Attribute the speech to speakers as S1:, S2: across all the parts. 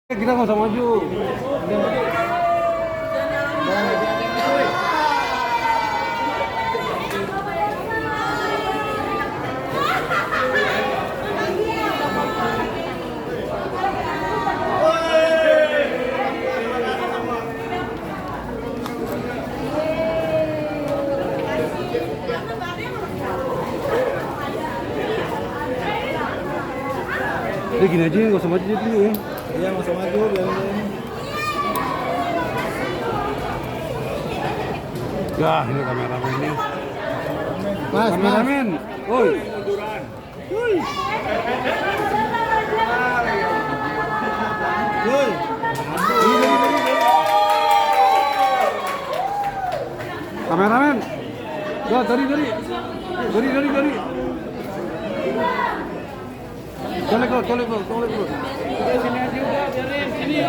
S1: Kita nggak usah maju. Udah gini aja, nggak usah maju dulu ya.
S2: Iya, nggak usah maju, biarin.
S1: Ya, ini kameramen ini.
S2: Mas,
S1: Kameramen, woi.
S2: Woi.
S1: Kameramen. Ya, dari. Colek bro. Sini aja udah, biarin. Ini.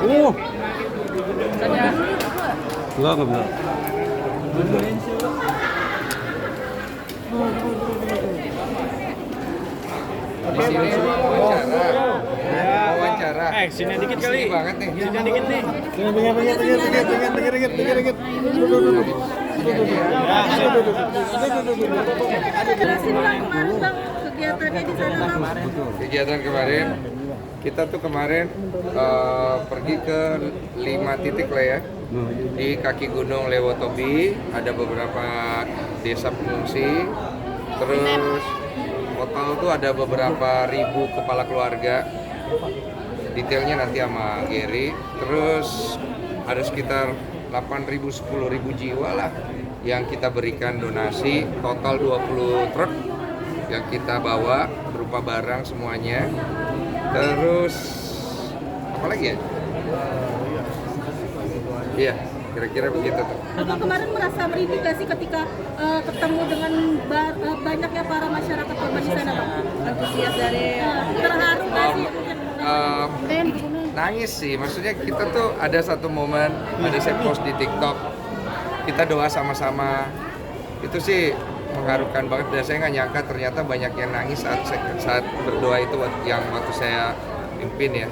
S1: Oh. Enggak bisa.
S3: Di sini wawancara.
S4: Sini dikit kali.
S3: Sini banget nih.
S4: Sini dikit nih.
S2: Dikit.
S5: Jelasin Bang kemarin Bang kegiatannya di sana Bang.
S3: Kegiatan kemarin kita tuh kemarin pergi ke 5 titik lah ya. Di kaki Gunung Lewotobi ada beberapa desa pengungsi. Terus total tuh ada beberapa ribu kepala keluarga. Detailnya nanti sama Gary. Terus ada sekitar 8.000 10.000 jiwa lah yang kita berikan donasi, total 20 truk yang kita bawa berupa barang semuanya. Terus apa lagi ya? Iya, kira-kira begitu tuh.
S5: Abang kemarin merasa merinding gak sih ketika ketemu dengan banyaknya para masyarakat korban di sana Bang? Antusias dari terharu gak sih?
S3: Nangis sih, maksudnya kita tuh ada satu momen, ada saya post di TikTok, kita doa sama-sama, itu sih mengharukan banget. Dan saya nggak nyangka ternyata banyak yang nangis saat berdoa itu yang waktu saya pimpin ya,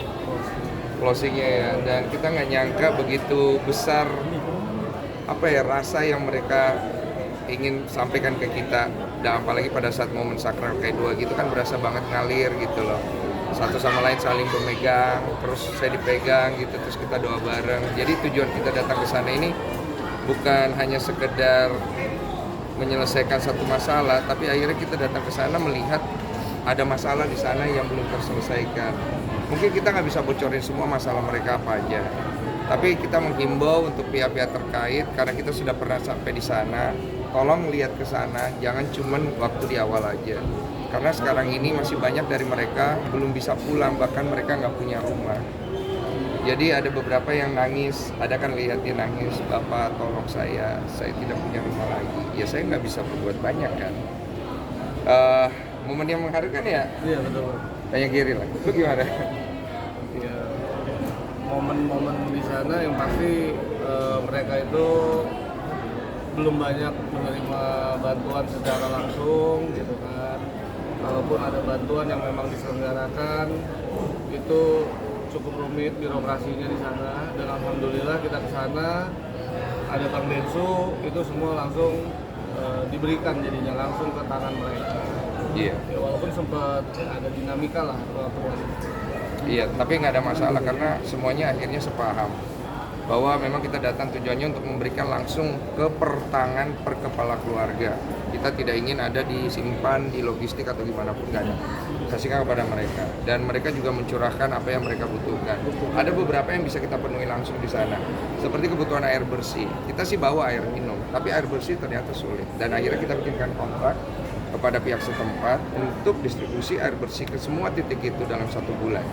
S3: closingnya ya. Dan kita nggak nyangka begitu besar apa ya rasa yang mereka ingin sampaikan ke kita. Dan apalagi pada saat momen sakral kayak dua gitu kan berasa banget ngalir gitu loh. Satu sama lain saling bermegang, terus saya dipegang gitu, terus kita doa bareng. Jadi tujuan kita datang ke sana ini bukan hanya sekedar menyelesaikan satu masalah, tapi akhirnya kita datang ke sana melihat ada masalah di sana yang belum terselesaikan. Mungkin kita nggak bisa bocorin semua masalah mereka apa aja, tapi kita menghimbau untuk pihak-pihak terkait karena kita sudah pernah sampai di sana. Tolong lihat ke sana, jangan cuman waktu di awal aja. Karena sekarang ini masih banyak dari mereka belum bisa pulang, bahkan mereka nggak punya rumah. Jadi ada beberapa yang nangis, ada kan lihat dia nangis, Bapak tolong saya tidak punya rumah lagi. Ya saya nggak bisa berbuat banyak kan. Momen yang mengharukan ya?
S2: Iya, betul.
S3: Tanya Giri lah, lu gimana?
S2: Iya. Momen-momen di sana yang pasti mereka itu belum banyak menerima bantuan secara langsung gitu kan. Kalaupun ada bantuan yang memang diselenggarakan itu cukup rumit birokrasinya di sana. Dan alhamdulillah kita ke sana ada Bang Densu, itu semua langsung diberikan jadinya langsung ke tangan mereka.
S3: Iya.
S2: Ya, walaupun sempat ada dinamika lah pertemuan.
S3: Iya, tapi nggak ada masalah karena semuanya akhirnya sepaham bahwa memang kita datang tujuannya untuk memberikan langsung ke pertangan per kepala keluarga. Kita tidak ingin ada disimpan di logistik atau gimana pun, nggak ada. Kasihkan kepada mereka dan mereka juga mencurahkan apa yang mereka butuhkan. Ada beberapa yang bisa kita penuhi langsung di sana, seperti kebutuhan air bersih. Kita sih bawa air minum, tapi air bersih ternyata sulit. Dan akhirnya kita bikinkan kontrak kepada pihak setempat untuk distribusi air bersih ke semua titik itu dalam 1 bulan.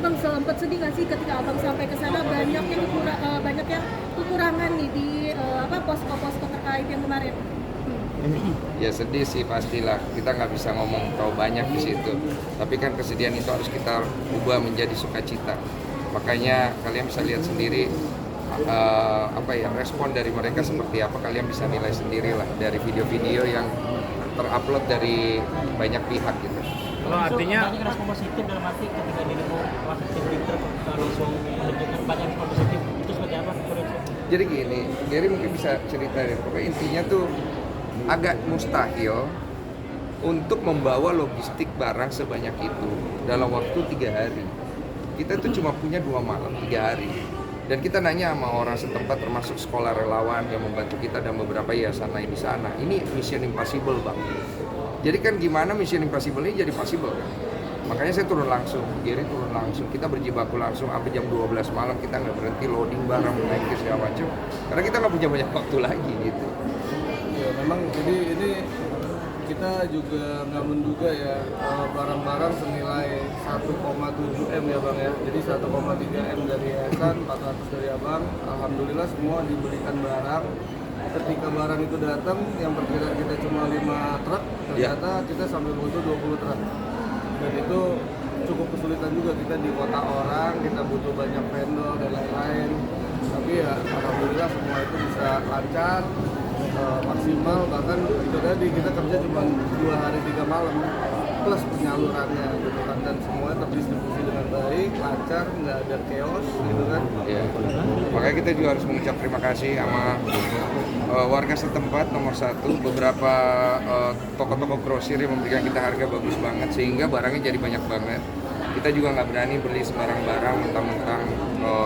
S5: Bang, sempat sedih nggak sih ketika abang sampai ke sana banyak yang kekurangan nih di posko-posko terkait yang kemarin?
S3: Ya sedih sih pastilah, kita nggak bisa ngomong terlalu banyak di situ. Tapi kan kesedihan itu harus kita ubah menjadi sukacita. Makanya kalian bisa lihat sendiri respon dari mereka seperti apa. Kalian bisa nilai sendirilah dari video-video yang terupload dari banyak pihak gitu.
S4: Kalau artinya
S6: banyak respon positif dalam arti ketika demo wakil Twitter langsung menunjukkan banyak respon positif itu seperti apa?
S3: Jadi gini, Gary mungkin bisa cerita deh. Pokoknya intinya tuh agak mustahil untuk membawa logistik barang sebanyak itu dalam waktu 3 hari. Kita tuh cuma punya 2 malam, 3 hari. Dan kita nanya sama orang setempat termasuk sekolah relawan yang membantu kita dan beberapa yayasan lain di sana. Ini mission impossible, Bang. Jadi kan gimana mission impossible ini jadi possible kan? Makanya saya turun langsung, Gary turun langsung. Kita berjibaku langsung sampai jam 12 malam, kita nggak berhenti loading barang, naik ke segala macam. Karena kita nggak punya banyak waktu lagi gitu.
S2: Ya memang jadi ini kita juga nggak menduga ya barang-barang senilai 1,7 M ya Bang ya. Jadi 1,3 M dari yayasan, 400 dari Abang. Alhamdulillah semua diberikan barang. Ketika barang itu datang, yang perkiraan kita cuma 5 truk, ternyata kita sampai butuh 20 truk. Dan itu cukup kesulitan juga, kita di kota orang, kita butuh banyak vendor dan lain-lain. Tapi ya alhamdulillah semua itu bisa lancar, maksimal, bahkan itu tadi kita kerja cuma 2 hari 3 malam plus penyalurannya gitu kan, dan semuanya terdistribusi dengan baik, lancar, nggak ada chaos gitu kan.
S3: Ya. Makanya kita juga harus mengucap terima kasih sama warga setempat nomor 1, beberapa toko-toko grosir yang memberikan kita harga bagus banget sehingga barangnya jadi banyak banget. Kita juga nggak berani beli sembarang barang mentang-mentang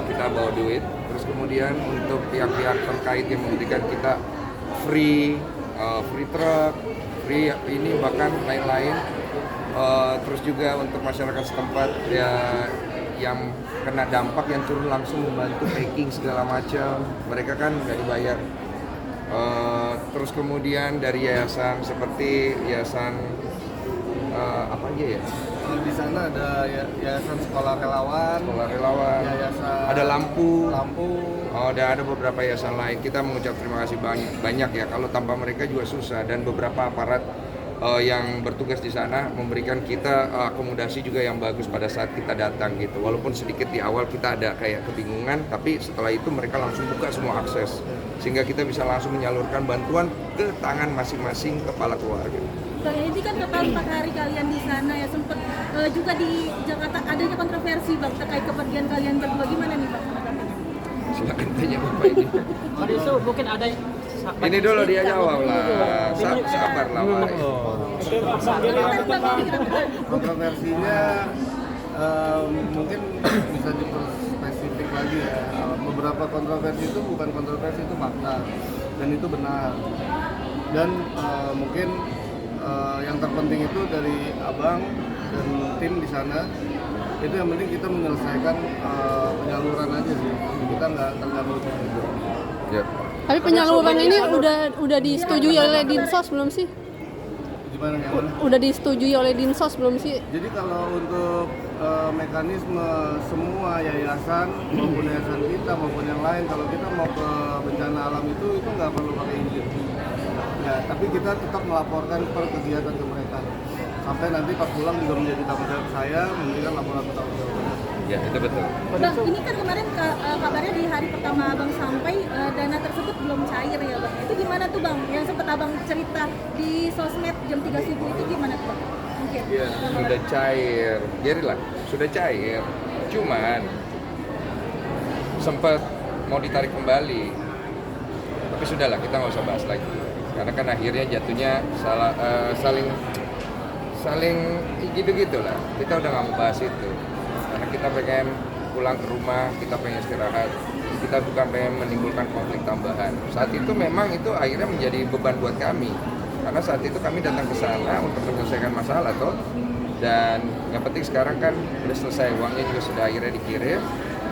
S3: kita bawa duit. Terus kemudian untuk pihak-pihak terkait yang memberikan kita free truck, free ini bahkan lain-lain. Terus juga untuk masyarakat setempat ya yang kena dampak yang turun langsung membantu packing segala macam, mereka kan nggak dibayar. Terus kemudian dari yayasan seperti yayasan apa aja ya?
S2: Di sana ada yayasan sekolah relawan, yayasan
S3: ada lampu.
S2: Dan
S3: ada beberapa yayasan lain. Kita mengucap terima kasih banyak ya. Kalau tanpa mereka juga susah, dan beberapa aparat yang bertugas di sana memberikan kita akomodasi juga yang bagus pada saat kita datang gitu. Walaupun sedikit di awal kita ada kayak kebingungan, tapi setelah itu mereka langsung buka semua akses sehingga kita bisa langsung menyalurkan bantuan ke tangan masing-masing kepala keluarga.
S5: Bang, ini kan total 4 hari kalian di sana ya, sempat juga di Jakarta adanya kontroversi Bang terkait kepergian kalian berdua, gimana nih Bang?
S3: Silakan tanya Bapak ini.
S6: Kalau itu mungkin ada
S3: Ini dulu dia jawab lah. Sabar lah, Pak.
S2: kontroversinya mungkin bisa diperspesifik lagi ya. Beberapa kontroversi itu bukan kontroversi, itu fakta dan itu benar. Dan mungkin yang terpenting itu dari Abang dan tim di sana, itu yang penting kita menyelesaikan penyaluran aja sih. Kita nggak terganggu gitu.
S3: Ya.
S7: Tapi penyaluran ini udah disetujui oleh Dinsos belum sih?
S2: Gimana?
S7: Udah disetujui oleh Dinsos belum sih?
S2: Jadi kalau untuk mekanisme semua yayasan maupun yayasan kita maupun yang lain, kalau kita mau ke bencana alam itu nggak perlu pakai izin. Ya, tapi kita tetap melaporkan per kegiatan ke mereka. Sampai nanti pas pulang juga menjadi tanggung jawab saya memberikan laporan tanggung jawab.
S3: Ya, itu betul.
S5: Bang, ini kan kemarin kabarnya di hari pertama Abang sampai dana tersebut belum cair ya Bang. Itu gimana tuh Bang? Yang sempat Abang cerita di sosmed jam 3 subuh itu gimana tuh Bang? Mungkin.
S3: Ya, sudah cair. Jadilah, sudah cair. Cuman sempat mau ditarik kembali. Tapi sudahlah, kita nggak usah bahas lagi. Karena kan akhirnya jatuhnya saling gitu-gitulah. Kita udah nggak mau bahas itu. Karena kita pengen pulang ke rumah, kita pengen istirahat, kita bukan pengen menimbulkan konflik tambahan. Saat itu memang itu akhirnya menjadi beban buat kami, karena saat itu kami datang ke sana untuk menyelesaikan masalah toh. Dan yang penting sekarang kan sudah selesai, uangnya juga sudah akhirnya dikirim,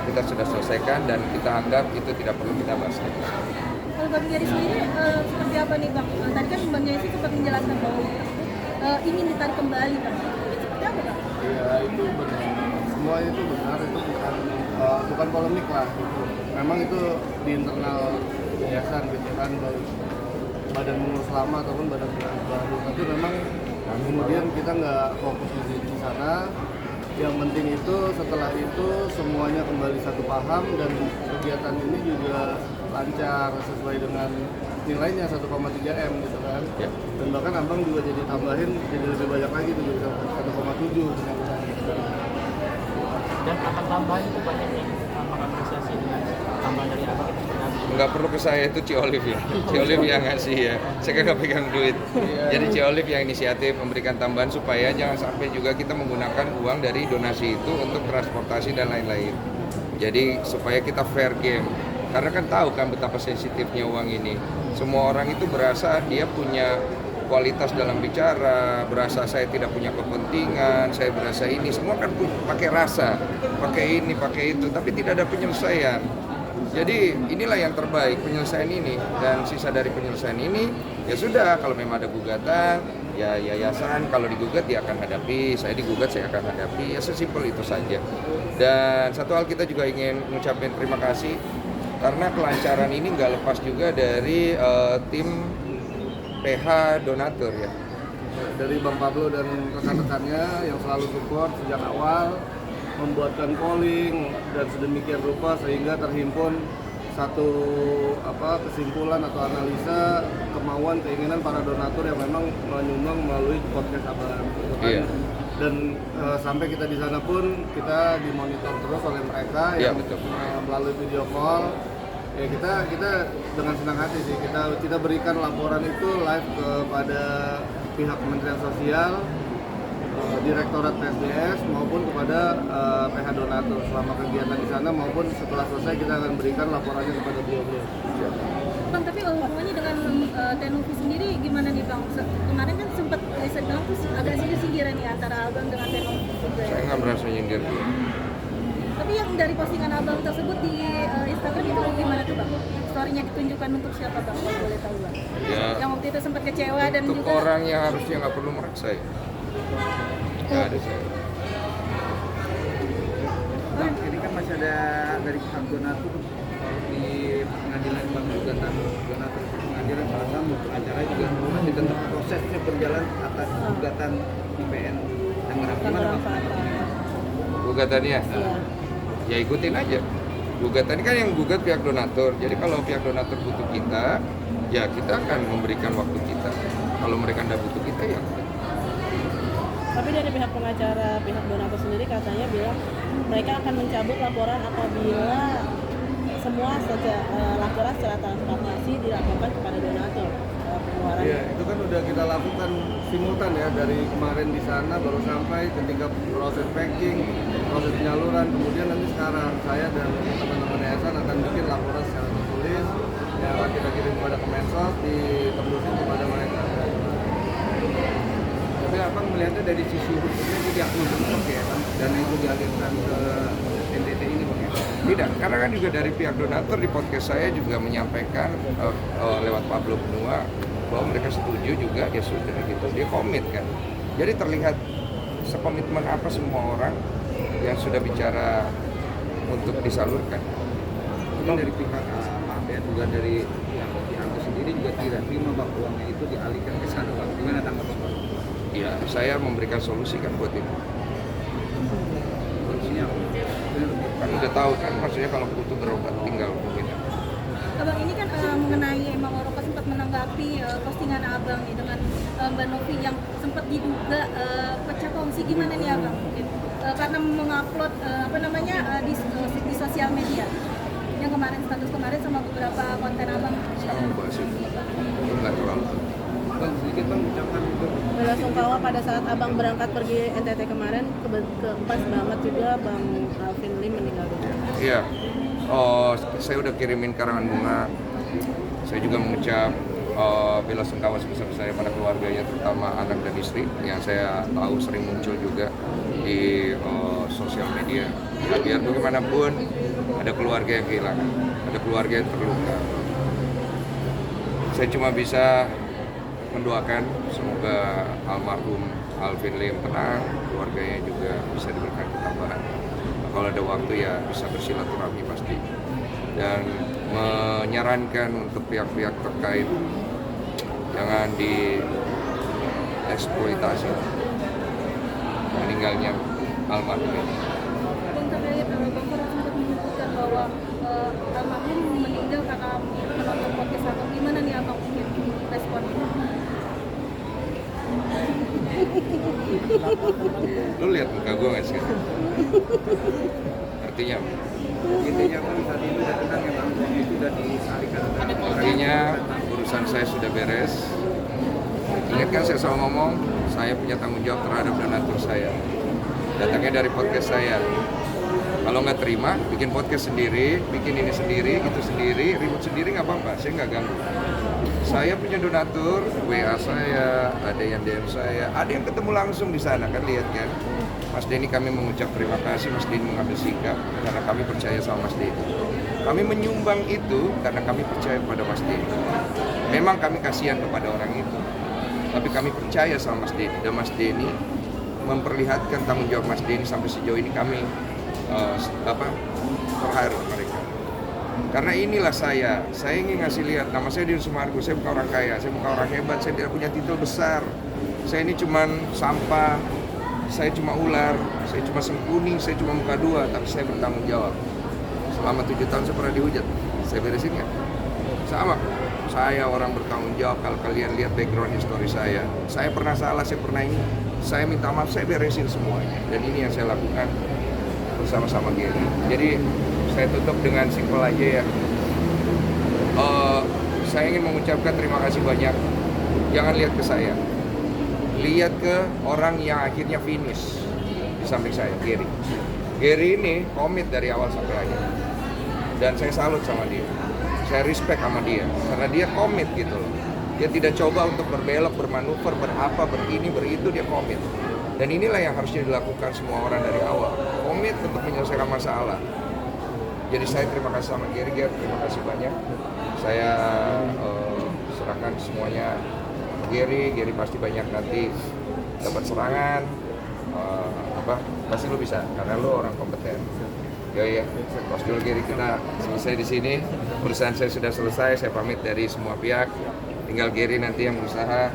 S3: kita sudah selesaikan dan kita anggap itu tidak perlu kita bahas lagi.
S5: Kalau Bang Gary sendiri seperti apa nih Bang? Tadi kan Bang Gary sempat menjelaskan bahwa ingin ditarik kembali Bang. Itu seperti apa Bang?
S2: Ya itu benar. Semua itu benar, itu bukan polemik lah gitu. Memang itu di internal yayasan gitu kan, baik badan pengurus lama ataupun badan pengurus baru. Tapi memang kemudian kita nggak fokus di sana. Yang penting itu setelah itu semuanya kembali satu paham dan kegiatan ini juga lancar sesuai dengan nilainya 1,3 M gitu kan.
S3: Ya.
S2: Dan bahkan abang juga jadi tambahin jadi lebih banyak lagi tuh jadi 1,7 penyalurannya.
S6: Dan akan tambahan itu banyak yang mengapresiasi dengan tambahan dari abang itu sebenarnya.
S3: Nggak perlu ke saya, itu Ci Olive ya. Ci Olive yang ngasih ya. Saya kan nggak pegang duit. Jadi Ci Olive yang inisiatif memberikan tambahan supaya jangan sampai juga kita menggunakan uang dari donasi itu untuk transportasi dan lain-lain. Jadi supaya kita fair game. Karena kan tahu kan betapa sensitifnya uang ini. Semua orang itu berasa dia punya kualitas dalam bicara, berasa saya tidak punya kepentingan, saya berasa ini, semua kan pakai rasa, pakai ini, pakai itu, tapi tidak ada penyelesaian. Jadi inilah yang terbaik, penyelesaian ini, dan sisa dari penyelesaian ini, ya sudah, kalau memang ada gugatan, ya yayasan, kalau digugat dia akan hadapi, saya digugat saya akan hadapi, ya sesimpel itu saja. Dan satu hal kita juga ingin mengucapkan terima kasih, karena kelancaran ini nggak lepas juga dari tim PH donatur ya.
S2: Dari Bang Pablo dan rekan-rekannya yang selalu support sejak awal, membuatkan polling dan sedemikian rupa sehingga terhimpun satu kesimpulan atau analisa kemauan keinginan para donatur yang memang menyumbang melalui podcast Abang.
S3: Iya.
S2: Dan sampai kita di sana pun kita dimonitor terus oleh mereka yang melalui video call. Ya kita dengan senang hati sih kita berikan laporan itu live kepada pihak Kementerian Sosial, Direktorat PSDS maupun kepada PH donatur selama kegiatan di sana maupun setelah selesai kita akan berikan laporannya kepada beliau-beliau.
S5: Bang, tapi hubungannya dengan Tenovi sendiri gimana nih Bang? Kemarin kan sempat riset bilang tuh agak sindir-sindiran nih antara Abang dengan Tenovi juga.
S3: Saya nggak merasa nyindir.
S5: Tapi yang dari postingan Abang tersebut di Instagram itu gimana tuh Bang? Story-nya ditunjukkan untuk siapa Bang? Kalau boleh tahu Bang.
S3: Ya,
S5: Yang waktu itu sempat kecewa dan
S3: untuk
S5: juga
S3: orang yang harusnya nggak perlu merasa ya. Nggak ada saya.
S4: Bang, ini kan masih ada dari pihak donatur di pengadilan Bang gugatan donatur di pengadilan salah satu acara juga masih tetap prosesnya berjalan atas gugatan IPN Tangerang. Gimana Bang?
S3: Gugatannya? Ya ikutin aja. Gugatan kan yang gugat pihak donatur. Jadi kalau pihak donatur butuh kita, ya kita akan memberikan waktu kita. Kalau mereka tidak butuh kita ya.
S7: Tapi dari pihak pengacara pihak donatur sendiri katanya bilang mereka akan mencabut laporan apabila semua laporan secara transportasi dilaporkan kepada donatur. Pengeluaran.
S2: Iya, itu kan udah kita lakukan simultan ya dari kemarin di sana baru sampai ketika proses packing, proses penyaluran, kemudian nanti sekarang saya dan teman-teman yayasan akan bikin laporan secara tertulis yang akan kita kirim kepada Kemensos, ditembusin kepada mereka.
S4: Tapi Abang melihatnya dari sisi hukumnya itu diakui bentuk ya Bang, dan itu dialihkan ke NTT ini Bang ya?
S3: Tidak, karena kan juga dari pihak donatur di podcast saya juga menyampaikan lewat Pablo Benua bahwa mereka setuju juga, ya sudah gitu, dia komit kan. Jadi terlihat sekomitmen apa semua orang yang sudah bicara untuk disalurkan.
S4: Mungkin dari pihak maaf ya, juga dari pihak Angka sendiri juga tidak terima Bang uangnya itu dialihkan ke sana Bang. Gimana tanggapan Bang?
S3: Ya, saya memberikan solusi kan buat itu.
S4: Solusinya apa?
S3: Kan udah tahu kan, maksudnya kalau butuh berobat tinggal mungkin.
S5: Abang ini kan mengenai Emang Oroka sempat menanggapi postingan Abang nih dengan Mbak Novi yang sempat diduga pecah kongsi, gimana nih Abang? Mungkin karena mengupload di sosial media yang kemarin, status kemarin sama beberapa konten Abang.
S3: Sama bahas itu. Enggak terlalu.
S4: Bang, sedikit Bang ucapkan untuk
S7: Bela sungkawa pada saat Abang berangkat pergi NTT kemarin, pas banget juga Bang Alvin Lim meninggal dunia.
S3: Iya. Oh, saya udah kirimin karangan bunga. Saya juga mengucap bela sungkawa sebesar-besarnya pada keluarganya, terutama anak dan istri yang saya tahu sering muncul juga di sosial media. Ya, biar bagaimanapun ada keluarga yang kehilangan, ada keluarga yang terluka. Saya cuma bisa mendoakan semoga almarhum Alvin Lim tenang, keluarganya juga bisa diberikan ketabahan. Kalau ada waktu ya bisa bersilaturahmi pasti, dan menyarankan untuk pihak-pihak terkait jangan dieksploitasi meninggalnya almarhum ini.
S5: Bang, terkait Bang Farah sempat menyebutkan bahwa almarhum meninggal karena menonton podcast abang, gimana nih abang mungkin responnya?
S3: Lu lihat muka gue nggak sih? Artinya apa?
S4: Intinya kan saat ini udah tenang ya bang, itu udah dialihkan.
S3: Artinya urusan saya sudah beres. Ingat kan saya selalu ngomong, saya punya tanggung jawab terhadap donatur saya. Datangnya dari podcast saya. Kalau nggak terima, bikin podcast sendiri, bikin ini sendiri, itu sendiri, ribut sendiri nggak apa-apa, saya nggak ganggu. Saya punya donatur, WA saya, ada yang DM saya, ada yang ketemu langsung di sana, kan lihat kan. Mas Denny, kami mengucap terima kasih, Mas Denny mengambil sikap, karena kami percaya sama Mas Denny. Kami menyumbang itu karena kami percaya kepada Mas Denny. Memang kami kasihan kepada orang itu, tapi kami percaya sama Mas Denny, dan Mas Denny memperlihatkan tanggung jawab Mas Denny sampai sejauh ini kami terharu mereka. Karena inilah saya ingin ngasih lihat nama saya Denny Sumargo, saya bukan orang kaya, saya bukan orang hebat, saya tidak punya titel besar. Saya ini cuman sampah, saya cuma ular, saya cuma sengkuni, saya cuma muka dua, tapi saya bertanggung jawab. Selama 7 tahun saya pernah dihujat, saya beresin nggak? Sama, saya orang bertanggung jawab. Kalau kalian lihat background history saya pernah salah, saya pernah ini, saya minta maaf, saya beresin semuanya. Dan ini yang saya lakukan bersama-sama Gary. Jadi saya tutup dengan simpel aja ya. Saya ingin mengucapkan terima kasih banyak. Jangan lihat ke saya, lihat ke orang yang akhirnya finish di samping saya, Gary. Gary ini komit dari awal sampai akhir, dan saya salut sama dia. Saya respect sama dia karena dia komit gitu loh. Dia tidak coba untuk berbelok, bermanuver, berapa, berini, beritu, dia komit. Dan inilah yang harusnya dilakukan semua orang dari awal, komit untuk menyelesaikan masalah. Jadi saya terima kasih sama Gary, terima kasih banyak. Saya serahkan semuanya Gary pasti banyak nanti dapat serangan, pasti lu bisa karena lu orang kompeten. Ya, prosedur Gary kita selesai di sini. Urusan saya sudah selesai, saya pamit dari semua pihak. Tinggal Gary nanti yang berusaha.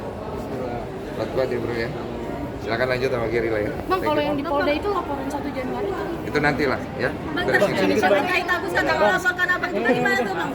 S3: Kuat ya bro ya. Silakan lanjut sama Gary lah ya.
S5: Bang, kalau yang di Polda itu laporan 1 Januari
S3: itu nanti lah ya.
S5: Bang, terkait Agus kata melaporkan abang, itu gimana tuh bang?